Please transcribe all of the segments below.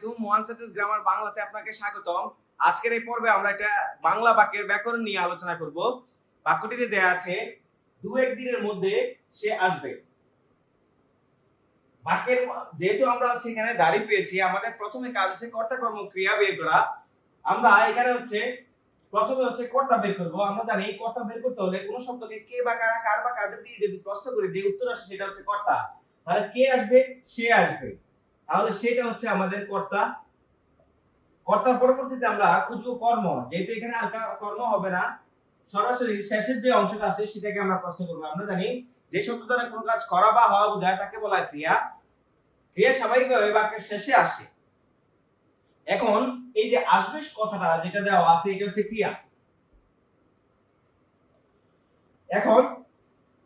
আলাইকুম। One sentence grammar বাংলাতে আপনাকে স্বাগতম। আজকের এই পর্বে আমরা একটা বাংলা বাক্যের ব্যাকরণ নিয়ে আলোচনা করব। বাক্যটিতে দেয়া আছে দু একদিনের মধ্যে সে আসবে। বাক্যের যেহেতু আমরা এখানে দাঁড়িয়ে পেয়েছি, আমাদের প্রথমে কাজ হচ্ছে কর্তা কর্ম ক্রিয়া বের করা। আমরা এখানে প্রথমে কর্তা বের করব। আমরা জানি কর্তা বের করতে হলে কোন শব্দকে কে বা কারা, কার বা কাদের দিয়ে যদি প্রশ্ন করি, যে উত্তর আসে সেটা হচ্ছে কর্তা। তাহলে কে আসবে? সে আসবে। তাহলে সেটা হচ্ছে আমাদের কর্তা। কর্তার পরবর্তীতে আমরা খুঁজবো কর্ম। যেহেতু এখানে আর কর্ম হবে না, সরাসরি শেষের যে অংশটা আছে সেটাকে আমরা প্রশ্ন করব। আমরা জানি যে শব্দ দ্বারা কোনো কাজ করা বা হওয়া বোঝায় তাকে বলা হয় ক্রিয়া। ক্রিয়া স্বাভাবিকভাবে বাক্যের শেষে আসে। এখন এই যে আসবে কথাটা যেটা দেওয়া আছে এটা হচ্ছে ক্রিয়া। এখন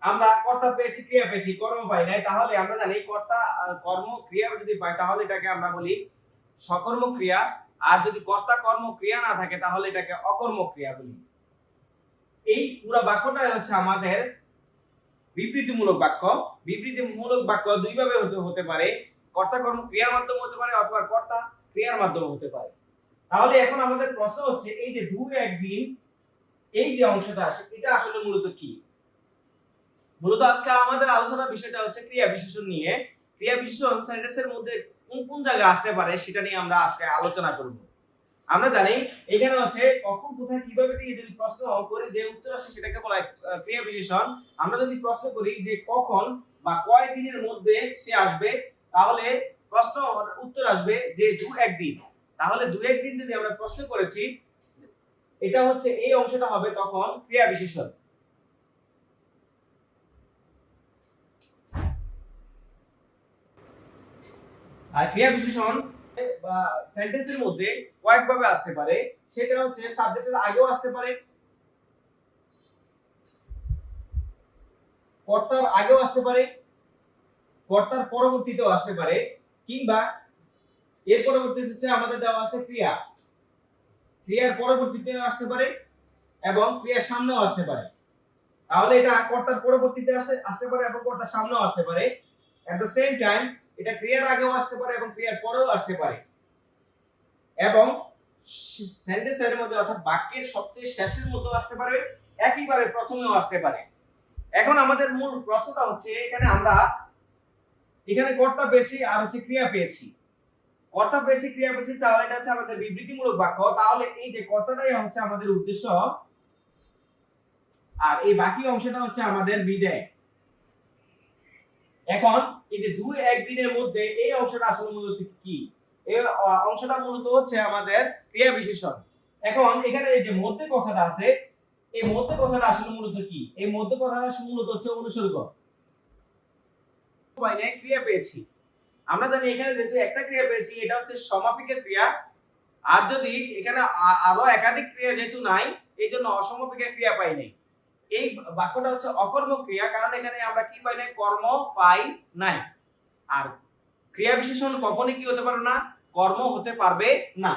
আমরা কর্তা পেয়েছি, ক্রিয়া পেয়েছি, কর্ম পাই নাই। তাহলে আমরা জানি কর্তা কর্ম ক্রিয়া যদি পাই তাহলে এটাকে আমরা বলি সকর্ম ক্রিয়া। আর যদি কর্তা কর্ম ক্রিয়া না থাকে তাহলে এটাকে অকর্ম ক্রিয়া বলি। এই পুরো বাক্যটাই হচ্ছে আমাদের বিবৃতিমূলক বাক্য। বিবৃতিমূলক বাক্য দুই ভাবে হতে পারে, কর্তা কর্ম ক্রিয়ার মাধ্যমে হতে পারে অথবা কর্তা ক্রিয়ার মাধ্যমে হতে পারে। তাহলে এখন আমাদের প্রশ্ন হচ্ছে এই যে দু একদিন, এই যে অংশটা আসে এটা আসলে মূলত কি? মূলত আজকে আমাদের আলোচনার বিষয়টা হচ্ছে ক্রিয়া বিশেষণ নিয়ে। ক্রিয়া বিশেষণ সেন্টেন্সের মধ্যে কোন কোন জায়গায় আসতে পারে সেটা নিয়ে আমরা আজকে আলোচনা করব। আমরা জানি এখানে কখন কোথায় কিভাবে দিয়ে যদি প্রশ্ন করে যে উত্তর আসে সেটাকে বলা হয় ক্রিয়া বিশেষণ। আমরা যদি প্রশ্ন করি যে কখন বা কয় দিনের মধ্যে সে আসবে, তাহলে প্রশ্ন উত্তর আসবে যে দু একদিন। তাহলে দু একদিন যদি আমরা প্রশ্ন করেছি, এটা এই অংশটা হবে তখন ক্রিয়া বিশেষণ। আর ক্রিয়া বিশেষণ বা সেন্টেন্সের মধ্যে কয়েকভাবে আসতে পারে। সেটা সাবজেক্টের আগেও আসতে পারে, কর্তার আগেও আসতে পারে, কর্তার পরবর্তীতেও আসতে পারে, কিংবা এর পরবর্তীতে আমাদের দেওয়া আছে ক্রিয়া, ক্রিয়ার পরবর্তীতেও আসতে পারে এবং ক্রিয়ার সামনেও আসতে পারে। তাহলে এটা কর্তার পরবর্তীতে আসতে পারে এবং কর্তার সামনেও আসতে পারে। এট দ্য সেম টাইম এটা ক্রিয়ার আগেও আসতে পারে এবং ক্রিয়ার পরেও আসতে পারে। এবং সেন্টেন্সের মধ্যে অর্থাৎ বাক্যের সবচেয়ে শেষের মধ্যেও আসতে পারে, একইভাবে প্রথমেও আসতে পারে। এখন আমাদের মূল প্রশ্নটা এখানে আমরা কর্তা পেয়েছি আর ক্রিয়া পেয়েছি। কর্তা পেয়েছি, ক্রিয়া পেয়েছি, তাহলে এটা আমাদের বিবৃতিমূলক বাক্য। তাহলে এই যে কর্তাটাই আমাদের উদ্দেশ্য আর এই বাকি অংশটা আমাদের বিধেয়। এখন এই যে দুই একদিনের মধ্যে এই অংশটা আসলে মূলত কি? এই অংশটা মূলত আমাদের ক্রিয়া বিশেষণ। এখন এখানে এই যে মধ্যে কথাটা আছে, এই মধ্যে কথাটা আসলে মূলত কি? এই মধ্যে কথাটা মূলত অনুসর্গ। বাইরে ক্রিয়া পেয়েছি। আমরা জানি এখানে যেহেতু একটা ক্রিয়া পেয়েছি এটা সমাপিকা ক্রিয়া। আর যদি এখানে আরো একাধিক ক্রিয়া যেহেতু নাই, এইজন্য অসমাপিকা ক্রিয়া পাই নাই। এই বাক্যটা অকর্ম ক্রিয়া, কারণ এখানে আমরা কি পাই নাই? কর্ম পাই নাই। আর ক্রিয়া বিশেষণ কখনোই কি হতে পারে না? কর্ম হতে পারবে না।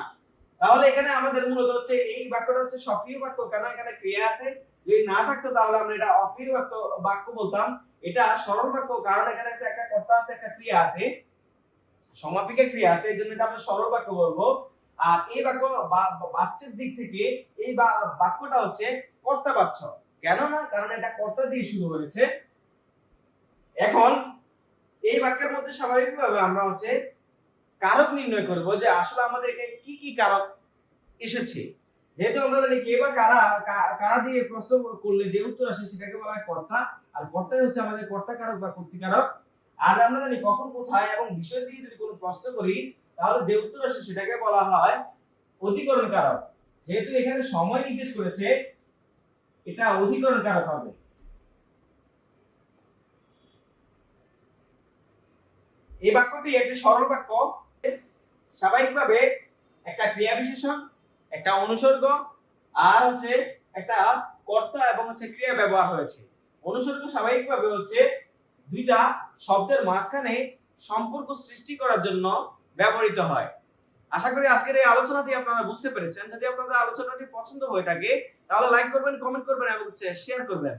তাহলে এখানে আমাদের মূলত এই বাক্যটা সক্রিয় বাক্য, কেন এখানে ক্রিয়া আছে। যদি না থাকতো তাহলে আমরা এটা অক্রিয় বাক্য বলতাম। এটা সরল বাক্য, কারণ এখানে একটা কর্তা আছে, একটা ক্রিয়া আছে, সমাপিকা ক্রিয়া আছে, এজন্য এটা আমরা সরল বাক্য বলবো। আর এই বাক্য বাচ্যের দিক থেকে এই বাক্যটা কর্তাবাচ্য। কেন না? কারণ এটা কর্তা দিয়ে শুরু হয়েছে। এখন এই বাক্যের মধ্যে স্বাভাবিকভাবে আমরা কারক নির্ণয় করব যে আসলে আমাদের কি কি কারক এসেছে। যেহেতু আমরা জানি কে বা কারা, কারা দিয়ে প্রশ্ন করলে যে উত্তর আসে সেটাকে বলা হয় কর্তা। আর কর্তাই আমাদের কর্তা কারক বা কর্তৃকারক। আর আমরা জানি কখন কোথায় এবং বিষয় দিয়ে যদি কোনো প্রশ্ন করি তাহলে যে উত্তর আসে সেটাকে বলা হয় অধিকরণ কারক। যেহেতু এখানে সময় নির্দেশ করেছে, এটা অধিকরণ কারক হবে। এই বাক্যটি একটি সরল বাক্য। স্বাভাবিকভাবে একটা ক্রিয়া বিশেষণ, একটা অনুসর্গ আর একটা কর্তা এবং ক্রিয়া ব্যবহার হয়েছে। অনুসর্গ স্বাভাবিকভাবে দুইটা শব্দের মাঝখানে সম্পর্ক সৃষ্টি করার জন্য ব্যবহৃত হয়। আশা করি আজকের এই আলোচনাটি আপনারা বুঝতে পেরেছেন। যদি আপনাদের আলোচনাটি পছন্দ হয়ে থাকে তাহলে লাইক করবেন, কমেন্ট করবেন এবং শেয়ার করবেন।